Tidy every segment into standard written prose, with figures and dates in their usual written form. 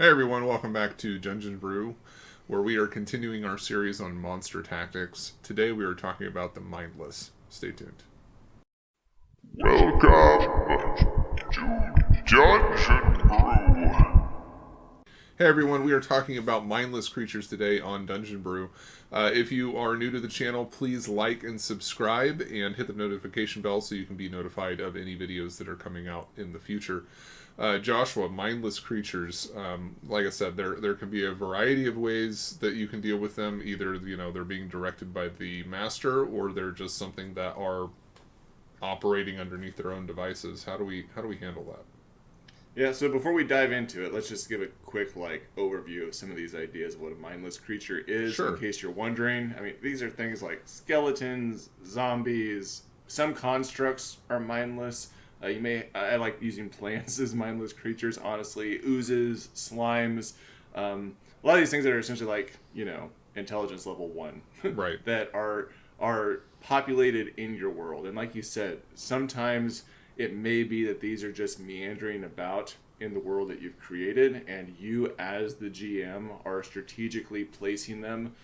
Hey everyone, welcome back to Dungeon Brew, where we are continuing our series on monster tactics. Today we are talking about the Mindless. Stay tuned. Welcome to Dungeon Brew. Hey everyone, we are talking about mindless creatures today on Dungeon Brew. If you are new to the channel, please like and subscribe and hit the notification bell so you can be notified of any videos that are coming out in the future. Joshua, mindless creatures, like I said, there can be a variety of ways that you can deal with them. Either, they're being directed by the master, or they're just something that are operating underneath their own devices. How do we handle that? Yeah, so before we dive into it, let's just give a quick overview of some of these ideas of what a mindless creature is, Sure. in case you're wondering. I mean, these are things like skeletons, zombies. Some constructs are mindless. I like using plants as mindless creatures. Honestly, oozes, slimes, a lot of these things that are essentially intelligence level 1, Right. that are populated in your world. And like you said, sometimes it may be that these are just meandering about in the world that you've created, and you as the GM are strategically placing them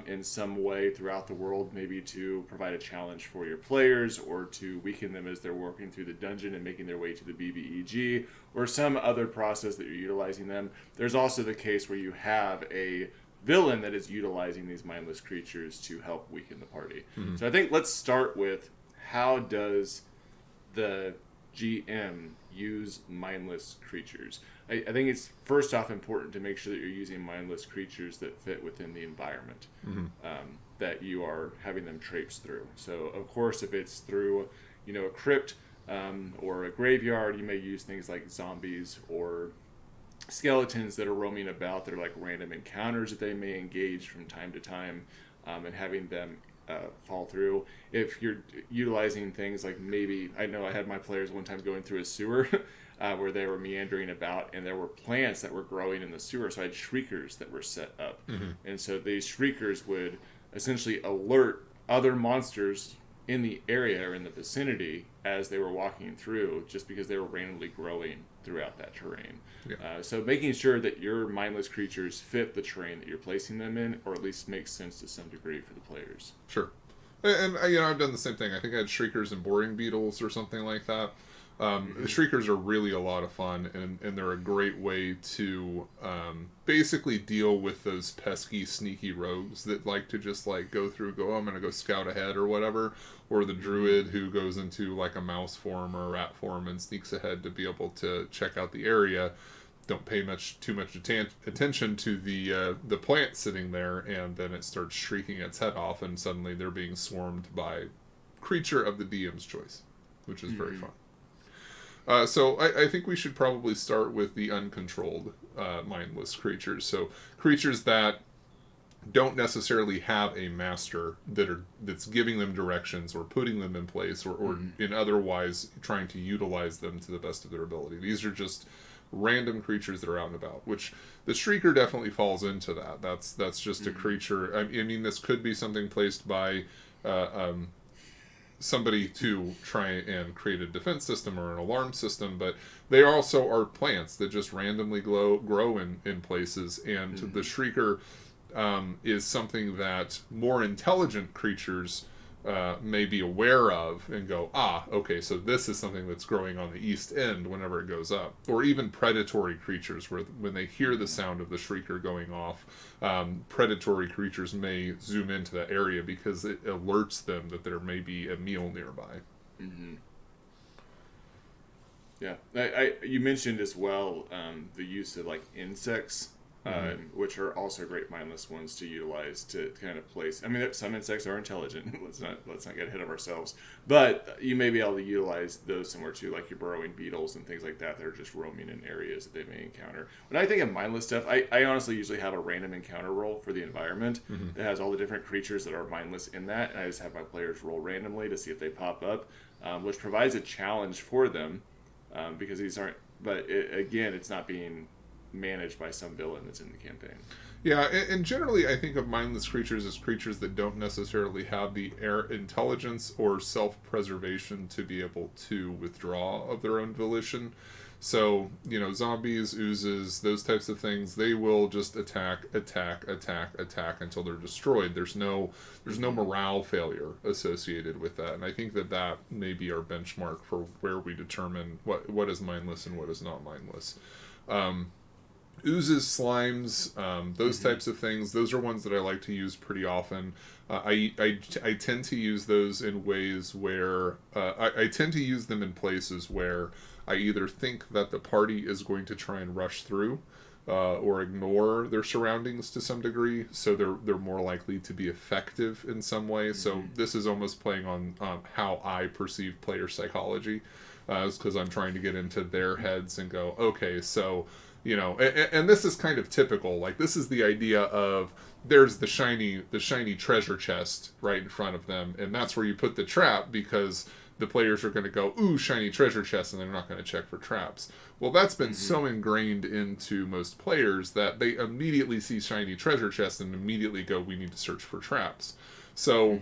in some way throughout the world, maybe to provide a challenge for your players or to weaken them as they're working through the dungeon and making their way to the BBEG, or some other process that you're utilizing them. There's also the case where you have a villain that is utilizing these mindless creatures to help weaken the party. Mm-hmm. So I think let's start with, how does the GM use mindless creatures? I think it's first off important to make sure that you're using mindless creatures that fit within the environment that you are having them traipse through. So of course, if it's through a crypt or a graveyard, you may use things like zombies or skeletons that are roaming about. They're like random encounters that they may engage from time to time, and having them fall through. If you're utilizing things like, maybe, I know I had my players one time going through a sewer where they were meandering about, and there were plants that were growing in the sewer, so I had shriekers that were set up. And so these shriekers would essentially alert other monsters in the area or in the vicinity as they were walking through, just because they were randomly growing throughout that terrain. Yeah. So making sure that your mindless creatures fit the terrain that you're placing them in, or at least makes sense to some degree for the players. Sure. And I've done the same thing. I think I had shriekers and boring beetles or something like that. The shriekers are really a lot of fun, and they're a great way to basically deal with those pesky, sneaky rogues that like to just go through, I'm going to go scout ahead or whatever, or the druid who goes into like a mouse form or a rat form and sneaks ahead to be able to check out the area. Don't pay too much attention to the plant sitting there, and then it starts shrieking its head off, and suddenly they're being swarmed by creature of the DM's choice, which is very fun. So I think we should probably start with the uncontrolled mindless creatures. So creatures that don't necessarily have a master that's giving them directions or putting them in place, or in otherwise trying to utilize them to the best of their ability. These are just random creatures that are out and about, which the Shrieker definitely falls into that. That's just a creature. I mean, this could be something placed by somebody to try and create a defense system or an alarm system, but they also are plants that just randomly grow in places, and the Shrieker is something that more intelligent creatures may be aware of and go, okay, so this is something that's growing on the east end whenever it goes up. Or even predatory creatures, where when they hear the sound of the shrieker going off, predatory creatures may zoom into that area because it alerts them that there may be a meal nearby. Yeah, you mentioned as well the use of insects, which are also great mindless ones to utilize to kind of place. I mean, some insects are intelligent. let's not get ahead of ourselves. But you may be able to utilize those somewhere too, like your burrowing beetles and things like that. That are just roaming in areas that they may encounter. When I think of mindless stuff, I honestly usually have a random encounter roll for the environment that has all the different creatures that are mindless in that, and I just have my players roll randomly to see if they pop up, which provides a challenge for them, because these aren't. But again, it's not being managed by some villain that's in the campaign. Yeah, and generally I think of mindless creatures as creatures that don't necessarily have the intelligence or self-preservation to be able to withdraw of their own volition. So, zombies, oozes, those types of things, they will just attack until they're destroyed. There's no morale failure associated with that. And I think that may be our benchmark for where we determine what is mindless and what is not mindless. Oozes, slimes, those types of things, those are ones that I like to use pretty often. I tend to use those in ways where I tend to use them in places where I either think that the party is going to try and rush through or ignore their surroundings to some degree, so they're more likely to be effective in some way. So this is almost playing on how I perceive player psychology, because I'm trying to get into their heads and go, okay, so and this is kind of typical. Like, this is the idea of there's the shiny treasure chest right in front of them, and that's where you put the trap, because the players are going to go, ooh, shiny treasure chest, and they're not going to check for traps. Well, that's been so ingrained into most players that they immediately see shiny treasure chest and immediately go, we need to search for traps. So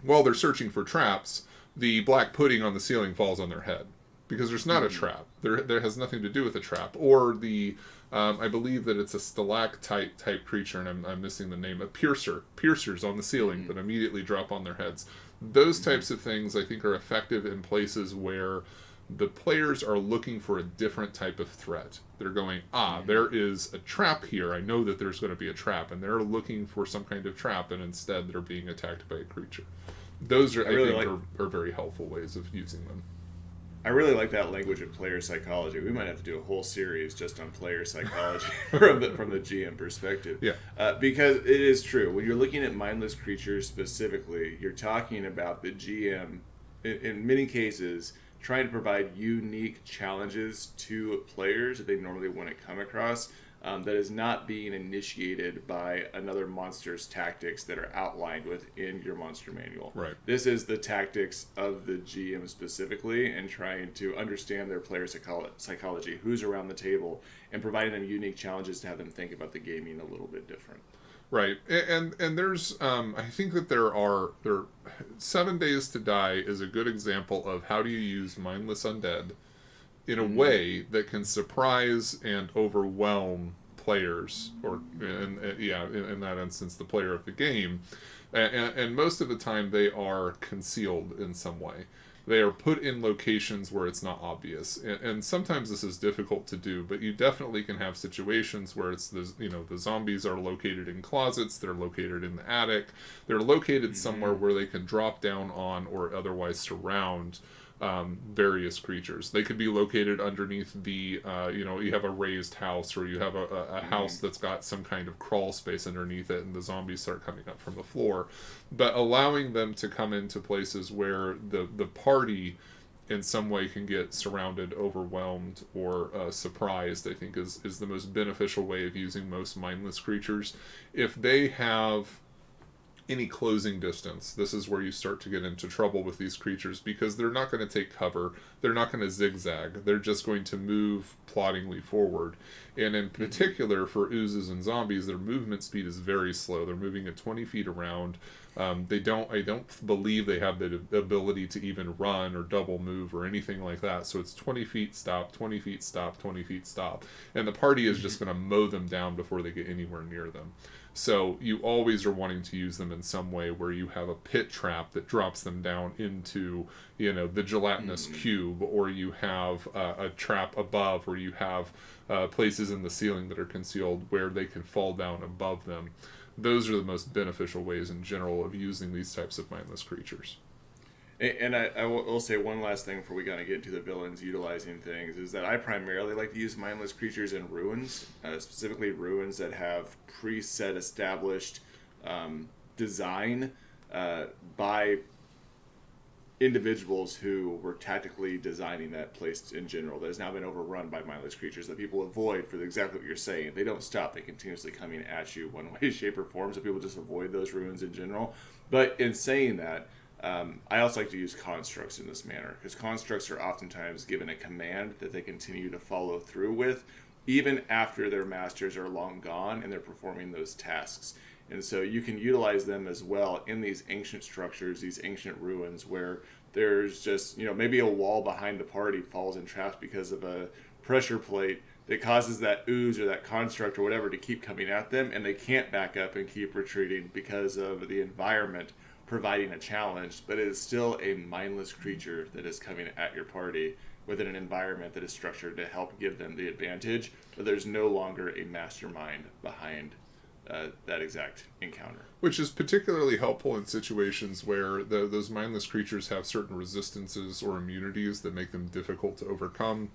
while they're searching for traps, the black pudding on the ceiling falls on their head, because there's not a trap. There has nothing to do with a trap. Or the, I believe that it's a stalactite type creature, and I'm missing the name, piercers on the ceiling that immediately drop on their heads. Those types of things, I think, are effective in places where the players are looking for a different type of threat. They're going, there is a trap here. I know that there's going to be a trap, and they're looking for some kind of trap, and instead they're being attacked by a creature. Those are, I think, are very helpful ways of using them. I really like that language of player psychology. We might have to do a whole series just on player psychology from the GM perspective. Yeah. Because it is true. When you're looking at mindless creatures specifically, you're talking about the GM, in many cases, trying to provide unique challenges to players that they normally wouldn't come across, that is not being initiated by another monster's tactics that are outlined within your monster manual. Right. This is the tactics of the GM specifically, and trying to understand their player psychology, who's around the table, and providing them unique challenges to have them think about the gaming a little bit different. Right, and there's I think that there are 7 Days to Die is a good example of how do you use Mindless Undead in a way that can surprise and overwhelm players, or in that instance, the player of the game. And most of the time they are concealed in some way. They are put in locations where it's not obvious, and sometimes this is difficult to do. But you definitely can have situations where it's the zombies are located in closets, they're located in the attic, they're located somewhere where they can drop down on or otherwise surround various creatures. They could be located underneath the, you have a raised house, or you have a house that's got some kind of crawl space underneath it, and the zombies start coming up from the floor. But allowing them to come into places where the party in some way can get surrounded, overwhelmed, or surprised, I think is the most beneficial way of using most mindless creatures. If they have any closing distance, this is where you start to get into trouble with these creatures, because they're not going to take cover, they're not going to zigzag, they're just going to move ploddingly forward. And in particular for oozes and zombies, their movement speed is very slow. They're moving at 20 feet around. I don't believe they have the ability to even run or double move or anything like that. So it's 20 feet stop, 20 feet stop, 20 feet stop, and the party is just going to mow them down before they get anywhere near them. So you always are wanting to use them in some way where you have a pit trap that drops them down into, the gelatinous cube, or you have a trap above, or you have places in the ceiling that are concealed where they can fall down above them. Those are the most beneficial ways in general of using these types of mindless creatures. And I will say one last thing before we kind of get into the villains utilizing things, is that I primarily like to use mindless creatures in ruins, specifically ruins that have preset established design by individuals who were tactically designing that place in general, that has now been overrun by mindless creatures that people avoid for exactly what you're saying. They don't stop. They continuously coming at you one way, shape, or form, so people just avoid those ruins in general. But in saying that, I also like to use constructs in this manner, because constructs are oftentimes given a command that they continue to follow through with, even after their masters are long gone and they're performing those tasks. And so you can utilize them as well in these ancient structures, these ancient ruins, where there's just, maybe a wall behind the party falls in traps because of a pressure plate that causes that ooze or that construct or whatever to keep coming at them, and they can't back up and keep retreating because of the environment providing a challenge, but it is still a mindless creature that is coming at your party within an environment that is structured to help give them the advantage, but there's no longer a mastermind behind that exact encounter. Which is particularly helpful in situations where those mindless creatures have certain resistances or immunities that make them difficult to overcome.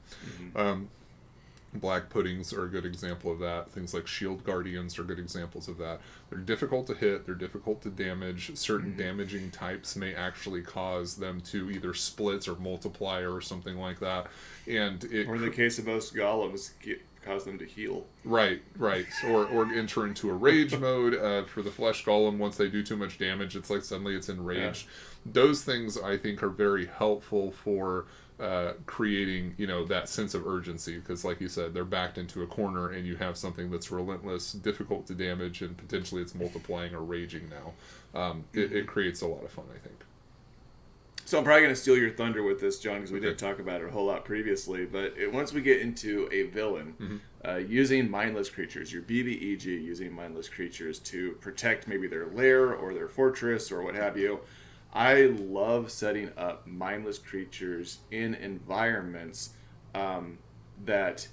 Black puddings are a good example of that. Things like shield guardians are good examples of that. They're difficult to hit, they're difficult to damage. Certain damaging types may actually cause them to either split or multiply or something like that. And or in the case of most golems, cause them to heal. Right. Or enter into a rage mode. For the flesh golem, once they do too much damage, it's like suddenly it's enraged. Yeah. Those things, I think, are very helpful for creating, that sense of urgency, because like you said, they're backed into a corner and you have something that's relentless, difficult to damage, and potentially it's multiplying or raging now. It creates a lot of fun, I think. So I'm probably going to steal your thunder with this, John, because we did talk about it a whole lot previously, but once we get into a villain, using mindless creatures, your BBEG using mindless creatures to protect maybe their lair or their fortress or what have you, I love setting up mindless creatures in environments that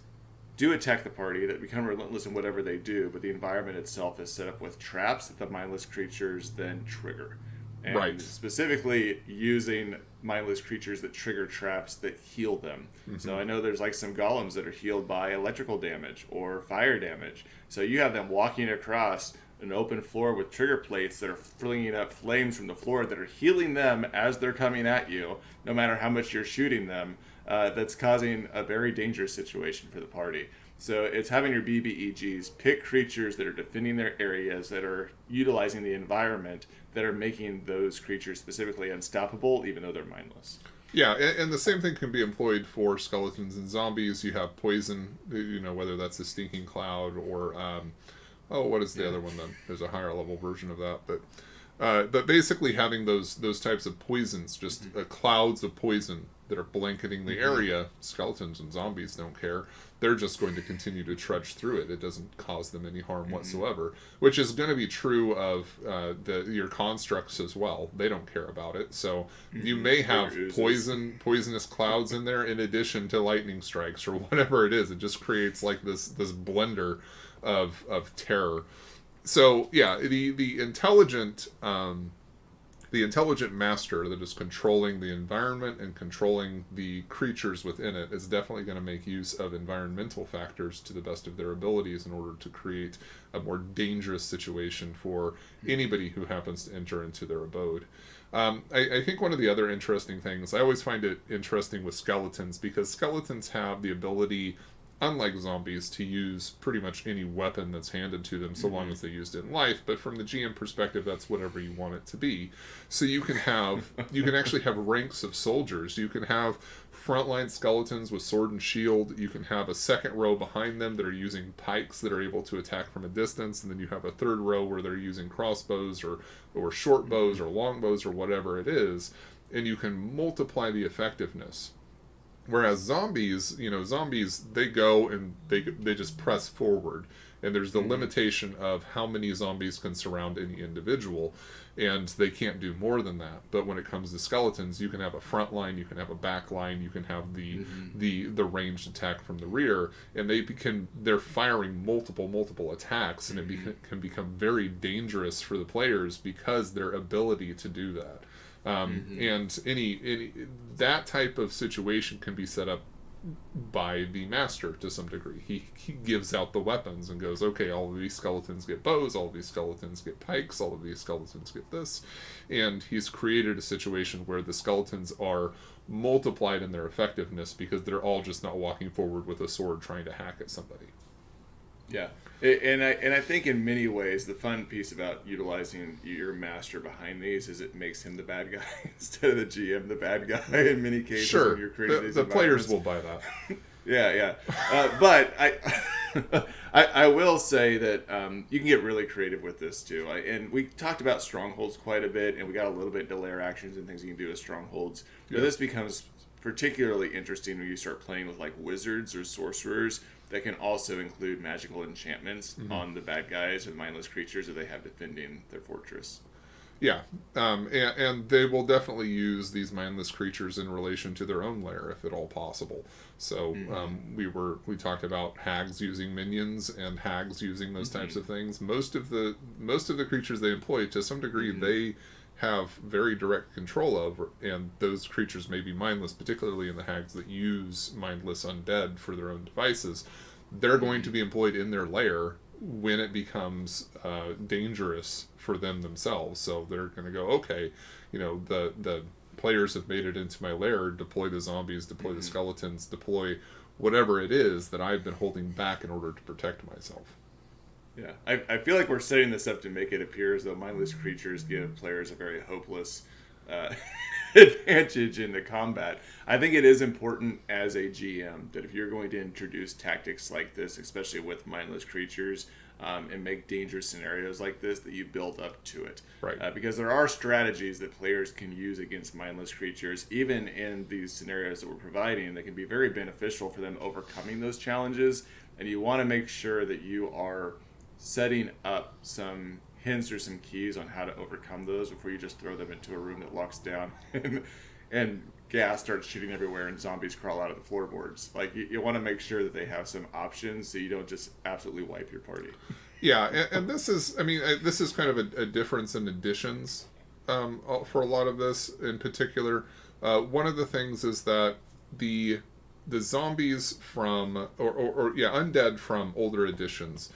do attack the party, that become relentless in whatever they do, but the environment itself is set up with traps that the mindless creatures then trigger. And specifically using mindless creatures that trigger traps that heal them. So I know there's like some golems that are healed by electrical damage or fire damage. So you have them walking across an open floor with trigger plates that are flinging up flames from the floor that are healing them as they're coming at you, no matter how much you're shooting them. That's causing a very dangerous situation for the party. So it's having your BBEGs pick creatures that are defending their areas, that are utilizing the environment, that are making those creatures specifically unstoppable, even though they're mindless. Yeah, and the same thing can be employed for skeletons and zombies. You have poison, whether that's a stinking cloud or, what is the other one then? There's a higher level version of that, but basically having those types of poisons, just clouds of poison that are blanketing the area. Skeletons and zombies don't care. They're just going to continue to trudge through it. It doesn't cause them any harm whatsoever, which is going to be true of your constructs as well. They don't care about it. So you may have poisonous clouds in there in addition to lightning strikes or whatever it is. It just creates like this blender of terror. So yeah, the intelligent master that is controlling the environment and controlling the creatures within it is definitely going to make use of environmental factors to the best of their abilities in order to create a more dangerous situation for anybody who happens to enter into their abode. I think one of the other interesting things, I always find it interesting with skeletons, because skeletons have the ability, unlike zombies, to use pretty much any weapon that's handed to them, so long as they used it in life. But from the GM perspective, that's whatever you want it to be. So you can actually have ranks of soldiers. You can have frontline skeletons with sword and shield. You can have a second row behind them that are using pikes that are able to attack from a distance, and then you have a third row where they're using crossbows or short bows or long bows or whatever it is, and you can multiply the effectiveness. Whereas zombies, they go and they just press forward, and there's the limitation of how many zombies can surround any individual, and they can't do more than that. But when it comes to skeletons, you can have a front line, you can have a back line, you can have the ranged attack from the rear, and they're firing multiple attacks, and it can become very dangerous for the players because their ability to do that. And any that type of situation can be set up by the master to some degree. He gives out the weapons and goes, okay, all of these skeletons get bows, all of these skeletons get pikes, all of these skeletons get this, and he's created a situation where the skeletons are multiplied in their effectiveness because they're all just not walking forward with a sword trying to hack at somebody. Yeah. And I think in many ways the fun piece about utilizing your master behind these is it makes him the bad guy instead of the GM the bad guy in many cases. Sure, when you're creating these the players will buy that. Yeah. But I will say that you can get really creative with this too. And we talked about strongholds quite a bit, and we got a little bit into lair actions and things you can do with strongholds. But this becomes particularly interesting when you start playing with like wizards or sorcerers that can also include magical enchantments on the bad guys or mindless creatures that they have defending their fortress. Yeah, and they will definitely use these mindless creatures in relation to their own lair, if at all possible. So we talked about hags using minions and hags using those types of things. Most of the creatures they employ, to some degree, they have very direct control of, and those creatures may be mindless, particularly in the hags that use mindless undead for their own devices. They're going to be employed in their lair when it becomes dangerous for them themselves. So they're going to go, okay, the players have made it into my lair, deploy the zombies, deploy the skeletons, deploy whatever it is that I've been holding back in order to protect myself. Yeah, I feel like we're setting this up to make it appear as though mindless creatures give players a very hopeless advantage in the combat. I think it is important as a GM that if you're going to introduce tactics like this, especially with mindless creatures, and make dangerous scenarios like this, that you build up to it. Right. Because there are strategies that players can use against mindless creatures, even in these scenarios that we're providing, that can be very beneficial for them overcoming those challenges. And you want to make sure that you are setting up some hints or some keys on how to overcome those before you just throw them into a room that locks down and gas starts shooting everywhere and zombies crawl out of the floorboards. Like, you want to make sure that they have some options so you don't just absolutely wipe your party. Yeah, and this is, this is kind of a difference in additions for a lot of this in particular. One of the things is that the zombies from, undead from older editions,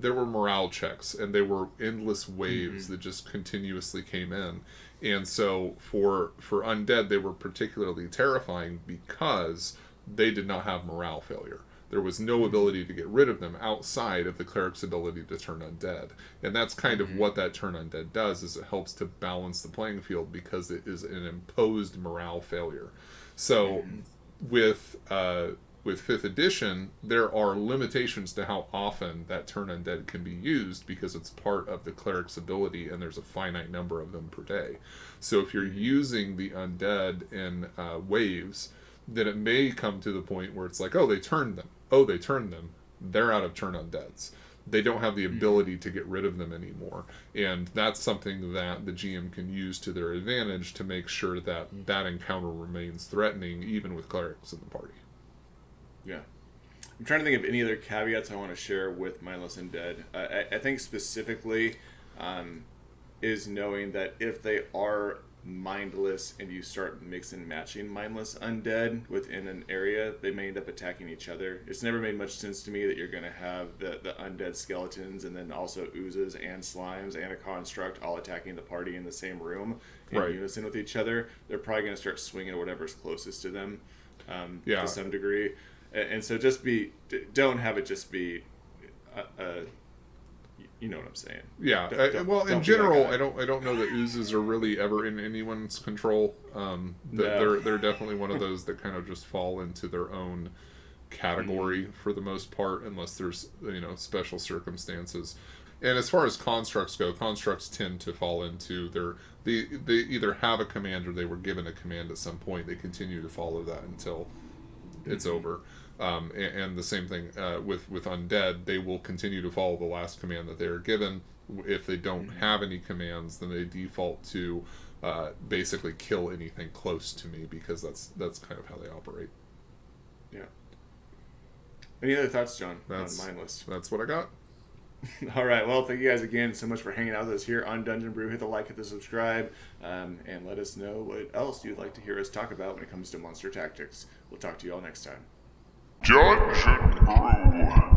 there were morale checks, and they were endless waves that just continuously came in. And so for undead, they were particularly terrifying because they did not have morale failure. There was no ability to get rid of them outside of the cleric's ability to turn undead. And that's kind of what that turn undead does, is it helps to balance the playing field because it is an imposed morale failure. So with 5th edition, there are limitations to how often that turn undead can be used because it's part of the cleric's ability, and there's a finite number of them per day. So if you're using the undead in waves, then it may come to the point where it's like, they turned them. They're out of turn undeads. They don't have the ability to get rid of them anymore. And that's something that the GM can use to their advantage to make sure that that encounter remains threatening, even with clerics in the party. Yeah. I'm trying to think of any other caveats I want to share with Mindless Undead. I think specifically is knowing that if they are mindless and you start mixing and matching mindless undead within an area, they may end up attacking each other. It's never made much sense to me that you're going to have the undead skeletons and then also oozes and slimes and a construct all attacking the party in the same room in unison with each other. They're probably going to start swinging whatever's closest to them to some degree. And so don't have it just be you know what I'm saying. Yeah. In general, I don't know that oozes are really ever in anyone's control. They're definitely one of those that kind of just fall into their own category for the most part, unless there's special circumstances. And as far as constructs go, constructs tend to fall into they either have a command or they were given a command at some point. They continue to follow that until it's over. And the same thing with undead, they will continue to follow the last command that they are given. If they don't have any commands, then they default to basically kill anything close to me, because that's kind of how they operate. Yeah. Any other thoughts, John, on Mindless? That's what I got. All right. Well, thank you guys again so much for hanging out with us here on Dungeon Brew. Hit the like, hit the subscribe, and let us know what else you'd like to hear us talk about when it comes to monster tactics. We'll talk to you all next time. Dungeon Brew.